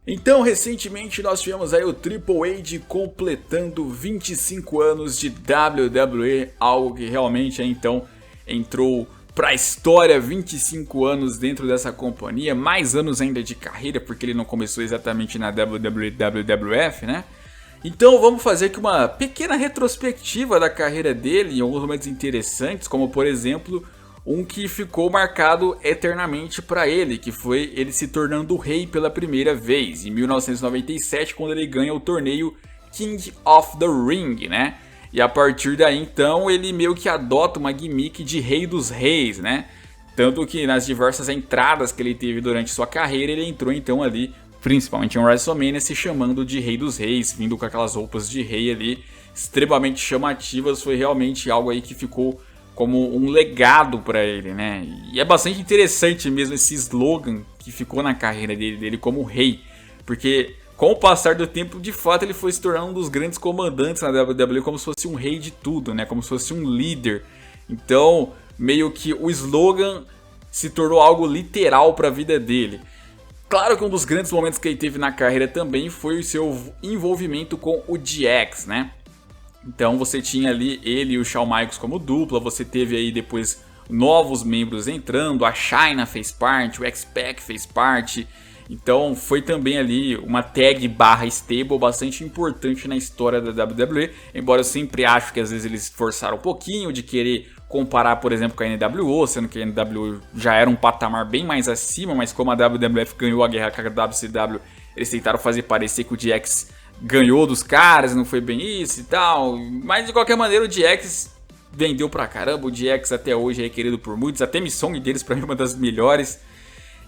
Então, recentemente nós tivemos aí o Triple H completando 25 anos de WWE, algo que realmente então entrou pra história, 25 anos dentro dessa companhia, mais anos ainda de carreira, porque ele não começou exatamente na WWE, WWF, né? Então vamos fazer aqui uma pequena retrospectiva da carreira dele em alguns momentos interessantes, como por exemplo um que ficou marcado eternamente para ele, que foi ele se tornando rei pela primeira vez, em 1997, quando ele ganha o torneio King of the Ring, né? E a partir daí, então, ele meio que adota uma gimmick de rei dos reis, né? Tanto que nas diversas entradas que ele teve durante sua carreira, ele entrou então ali, principalmente em WrestleMania, se chamando de rei dos reis, vindo com aquelas roupas de rei ali, extremamente chamativas. Foi realmente algo aí que ficou como um legado para ele, né? E é bastante interessante mesmo esse slogan que ficou na carreira dele como rei, porque com o passar do tempo, de fato, ele foi se tornando um dos grandes comandantes na WWE, como se fosse um rei de tudo, né? Como se fosse um líder. Então, meio que o slogan se tornou algo literal para a vida dele. Claro que um dos grandes momentos que ele teve na carreira também foi o seu envolvimento com o DX, né? Então você tinha ali ele e o Shawn Michaels como dupla, você teve aí depois novos membros entrando, a Chyna fez parte, o X-Pac fez parte. Então foi também ali uma tag barra stable bastante importante na história da WWE, embora eu sempre acho que às vezes eles forçaram um pouquinho de querer comparar, por exemplo, com a NWO, sendo que a NWO já era um patamar bem mais acima, mas como a WWF ganhou a guerra com a WCW, eles tentaram fazer parecer que o DX ganhou dos caras, não foi bem isso e tal, mas de qualquer maneira o DX vendeu pra caramba, o DX até hoje é querido por muitos, até Missong deles pra mim é uma das melhores.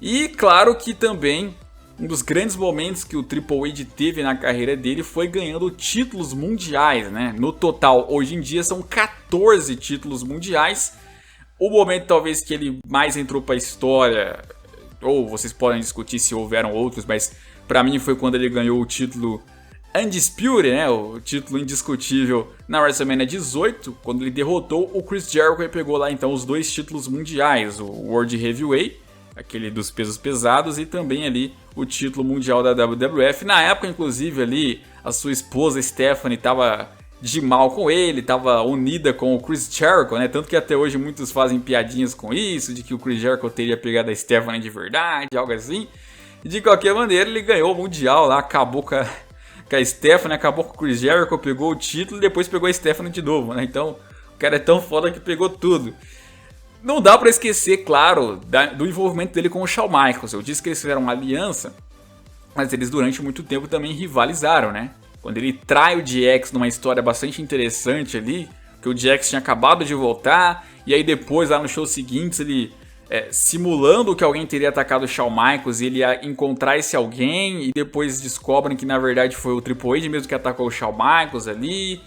E claro que também um dos grandes momentos que o Triple H teve na carreira dele foi ganhando títulos mundiais, né? No total, hoje em dia, são 14 títulos mundiais. O momento talvez que ele mais entrou para a história, ou vocês podem discutir se houveram outros, mas para mim foi quando ele ganhou o título Undisputed, né? O título indiscutível na WrestleMania 18, quando ele derrotou o Chris Jericho e pegou lá então os dois títulos mundiais, o World Heavyweight, aquele dos pesos pesados, e também ali o título mundial da WWF. Na época, inclusive, ali a sua esposa Stephanie estava de mal com ele, estava unida com o Chris Jericho, né? Tanto que até hoje muitos fazem piadinhas com isso, de que o Chris Jericho teria pegado a Stephanie de verdade, algo assim. E de qualquer maneira, ele ganhou o mundial lá, acabou com a Stephanie, acabou com o Chris Jericho, pegou o título e depois pegou a Stephanie de novo, né? Então, o cara é tão foda que pegou tudo. Não dá pra esquecer, claro, do envolvimento dele com o Shawn Michaels. Eu disse que eles fizeram uma aliança, mas eles durante muito tempo também rivalizaram, né? Quando ele trai o DX numa história bastante interessante ali, que o DX tinha acabado de voltar, e aí depois, lá no show seguinte, ele simulando que alguém teria atacado o Shawn Michaels, e ele ia encontrar esse alguém, e depois descobrem que na verdade foi o Triple H mesmo que atacou o Shawn Michaels ali,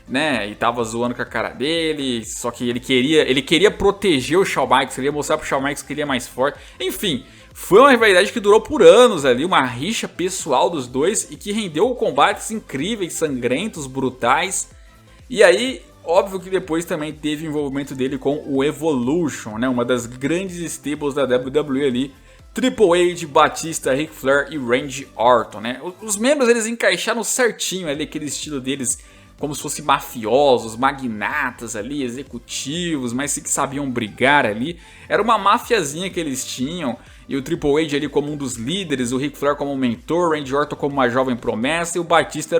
né, e tava zoando com a cara dele, só que ele queria proteger o Shawn Michaels, queria mostrar pro Shawn Michaels que ele é mais forte. Enfim, foi uma rivalidade que durou por anos ali, uma rixa pessoal dos dois e que rendeu combates incríveis, sangrentos, brutais. E aí, óbvio que depois também teve envolvimento dele com o Evolution, né, uma das grandes stables da WWE ali, Triple H, Batista, Ric Flair e Randy Orton, né. Os membros eles encaixaram certinho ali aquele estilo deles, como se fossem mafiosos, magnatas ali, executivos, mas que sabiam brigar ali. Era uma mafiazinha que eles tinham, e o Triple H ali como um dos líderes, o Ric Flair como um mentor, o Randy Orton como uma jovem promessa, e o Batista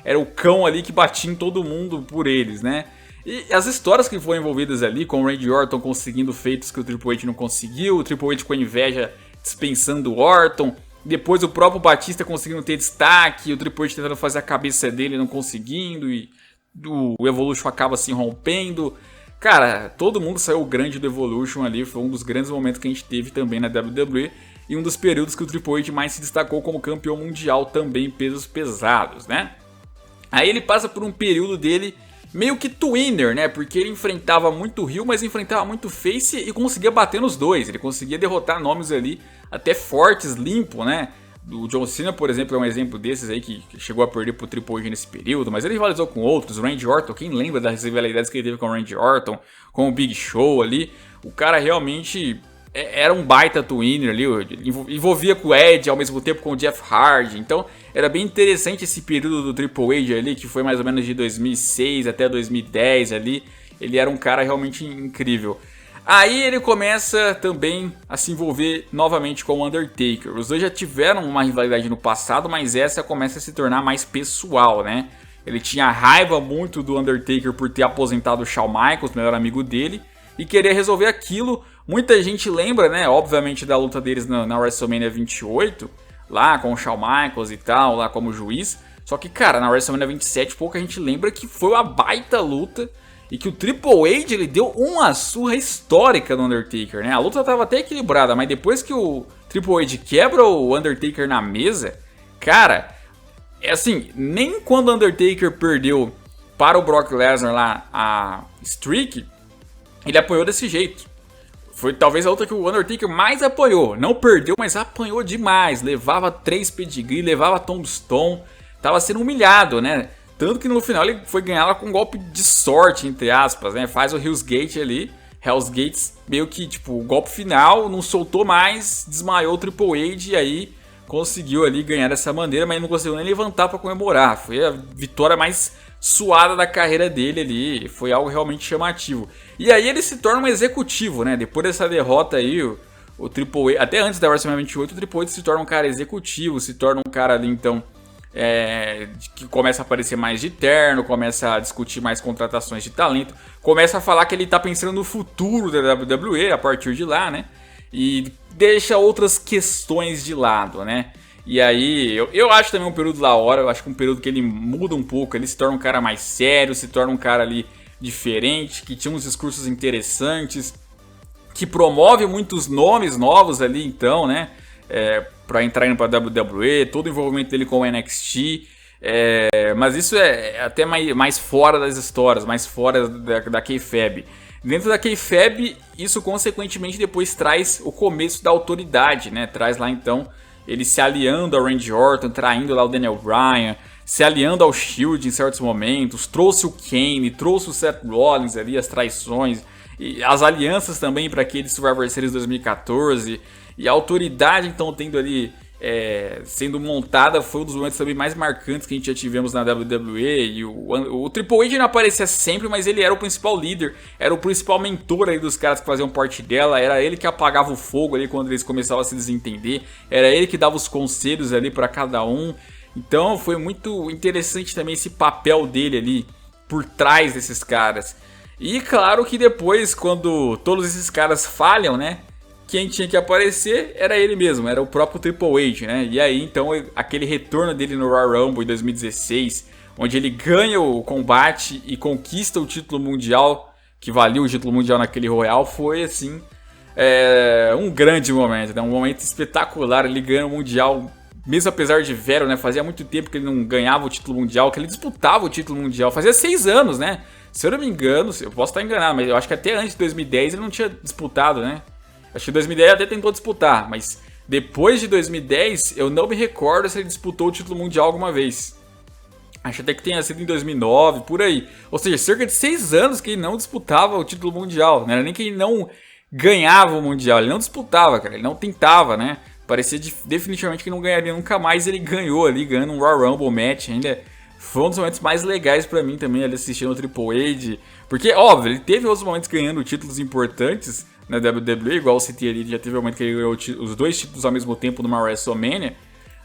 era o cão ali que batia em todo mundo por eles, né? E as histórias que foram envolvidas ali, com o Randy Orton conseguindo feitos que o Triple H não conseguiu, o Triple H com inveja dispensando o Orton, depois o próprio Batista conseguindo ter destaque, o Triple H tentando fazer a cabeça dele não conseguindo, e o Evolution acaba se rompendo. Cara, todo mundo saiu grande do Evolution ali, foi um dos grandes momentos que a gente teve também na WWE, e um dos períodos que o Triple H mais se destacou como campeão mundial também em pesos pesados, né? Aí ele passa por um período dele meio que twinner, né? Porque ele enfrentava muito heel, mas enfrentava muito face e conseguia bater nos dois. Ele conseguia derrotar nomes ali até fortes, limpo, né? O John Cena, por exemplo, é um exemplo desses aí que chegou a perder pro Triple H nesse período, mas ele rivalizou com outros. O Randy Orton, quem lembra das rivalidades que ele teve com o Randy Orton, com o Big Show ali? O cara realmente era um baita twinner ali, envolvia com o Edge ao mesmo tempo com o Jeff Hardy, então era bem interessante esse período do Triple H ali, que foi mais ou menos de 2006 até 2010 ali, ele era um cara realmente incrível. Aí ele começa também a se envolver novamente com o Undertaker. Os dois já tiveram uma rivalidade no passado, mas essa começa a se tornar mais pessoal, né? Ele tinha raiva muito do Undertaker por ter aposentado o Shawn Michaels, melhor amigo dele, e queria resolver aquilo. Muita gente lembra, né, obviamente, da luta deles na WrestleMania 28, lá com o Shawn Michaels e tal, lá como juiz. Só que, cara, na WrestleMania 27 pouca gente lembra que foi uma baita luta e que o Triple H ele deu uma surra histórica no Undertaker, né? A luta tava até equilibrada, mas depois que o Triple H quebra o Undertaker na mesa, cara, é assim, nem quando o Undertaker perdeu para o Brock Lesnar lá a streak, ele apanhou desse jeito. Foi talvez a luta que o Undertaker mais apanhou. Não perdeu, mas apanhou demais. Levava 3 pedigree, levava tombstone. Tava sendo humilhado, né? Tanto que no final ele foi ganhar ela com um golpe de sorte, entre aspas, né? Faz o Hell's Gate ali. Hell's Gates meio que, tipo, o golpe final, não soltou mais, desmaiou o Triple H e aí conseguiu ali ganhar dessa maneira, mas não conseguiu nem levantar para comemorar. Foi a vitória mais suada da carreira dele ali, foi algo realmente chamativo. E aí ele se torna um executivo, né? Depois dessa derrota aí, o Triple H, até antes da WrestleMania 28, o Triple H se torna um cara executivo, se torna um cara ali então que começa a aparecer mais de terno, começa a discutir mais contratações de talento, começa a falar que ele tá pensando no futuro da WWE a partir de lá, né? E deixa outras questões de lado, né? E aí, eu acho também um período da hora, eu acho que um período que ele muda um pouco, ele se torna um cara mais sério, se torna um cara ali diferente, que tinha uns discursos interessantes, que promove muitos nomes novos ali então, né? Pra entrarem pra WWE, todo o envolvimento dele com o NXT, mas isso é até mais fora das histórias, mais fora da Kayfabe. Dentro da Kayfabe, isso consequentemente depois traz o começo da autoridade, né? Traz lá então ele se aliando ao Randy Orton, traindo lá o Daniel Bryan, se aliando ao Shield em certos momentos, trouxe o Kane, trouxe o Seth Rollins ali, as traições, e as alianças também para aquele Survivor Series 2014, e a autoridade então tendo ali sendo montada, foi um dos momentos também mais marcantes que a gente já tivemos na WWE. E o Triple H não aparecia sempre, mas ele era o principal líder, era o principal mentor aí dos caras que faziam parte dela, era ele que apagava o fogo ali quando eles começavam a se desentender, era ele que dava os conselhos ali para cada um. Então foi muito interessante também esse papel dele ali por trás desses caras. E claro que depois, quando todos esses caras falham, né, quem tinha que aparecer era ele mesmo, era o próprio Triple H, né? E aí então aquele retorno dele no Royal Rumble em 2016, onde ele ganha o combate e conquista o título mundial, que valia o título mundial naquele Royal, foi assim um grande momento, né? Um momento espetacular. Ele ganha o mundial, mesmo apesar de velho, né? Fazia muito tempo que ele não ganhava o título mundial, que ele disputava o título mundial, fazia 6 anos, né? Se eu não me engano, eu posso estar enganado, mas eu acho que até antes de 2010 ele não tinha disputado, né? Acho que em 2010 até tentou disputar, mas depois de 2010 eu não me recordo se ele disputou o título mundial alguma vez. Acho até que tenha sido em 2009, por aí. Ou seja, cerca de 6 anos que ele não disputava o título mundial. Não era nem que ele não ganhava o mundial, ele não disputava, cara, ele não tentava, né? Parecia definitivamente que não ganharia nunca mais, ele ganhou ali, ganhando um Royal Rumble match ainda. Foi um dos momentos mais legais pra mim também, ali assistindo o Triple H. Porque, óbvio, ele teve outros momentos ganhando títulos importantes na WWE, igual o City ali, já teve um momento que ele ganhou os 2 títulos ao mesmo tempo numa WrestleMania,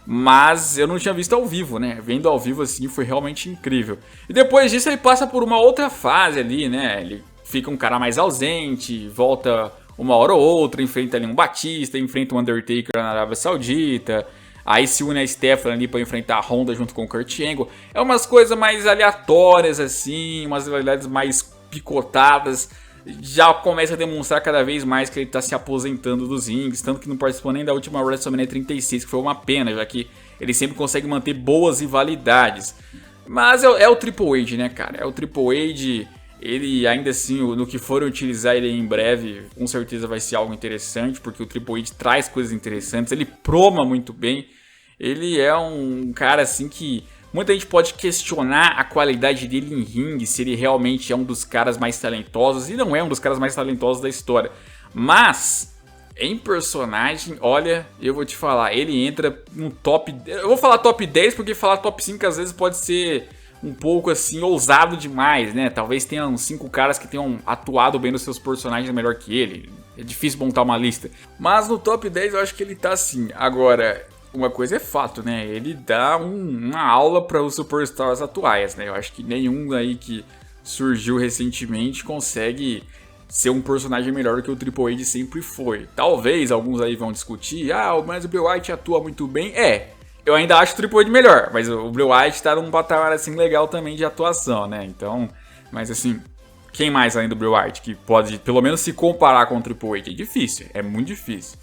mas eu não tinha visto ao vivo, né? Vendo ao vivo assim foi realmente incrível. E depois disso ele passa por uma outra fase ali, né? Ele fica um cara mais ausente, volta uma hora ou outra, enfrenta ali um Batista, enfrenta um Undertaker na Arábia Saudita, aí se une a Stephanie ali pra enfrentar a Honda junto com o Kurt Angle. É umas coisas mais aleatórias assim, umas realidades mais picotadas. Já começa a demonstrar cada vez mais que ele está se aposentando dos rings, tanto que não participou nem da última WrestleMania 36, que foi uma pena, já que ele sempre consegue manter boas rivalidades. Mas é o Triple H, né, cara? É o Triple H, ele ainda assim, no que forem utilizar ele em breve, com certeza vai ser algo interessante, porque o Triple H traz coisas interessantes, ele proma muito bem, ele é um cara assim que muita gente pode questionar a qualidade dele em ringue, se ele realmente é um dos caras mais talentosos, e não é um dos caras mais talentosos da história. Mas Em personagem, olha, eu vou te falar, ele entra no top... Eu vou falar top 10 porque falar top 5 às vezes pode ser um pouco assim, ousado demais, né? Talvez tenha uns 5 caras que tenham atuado bem nos seus personagens melhor que ele. É difícil montar uma lista. Mas no top 10 eu acho que ele tá assim. Agora, uma coisa é fato, né? Ele dá uma aula para os superstars atuais, né? Eu acho que nenhum aí que surgiu recentemente consegue ser um personagem melhor do que o Triple H sempre foi. Talvez alguns aí vão discutir, mas o Bray Wyatt atua muito bem. Eu ainda acho o Triple H melhor, mas o Bray Wyatt tá num patamar assim legal também de atuação, né? Então, mas assim, quem mais além do Bray Wyatt que pode pelo menos se comparar com o Triple H? É difícil, é muito difícil.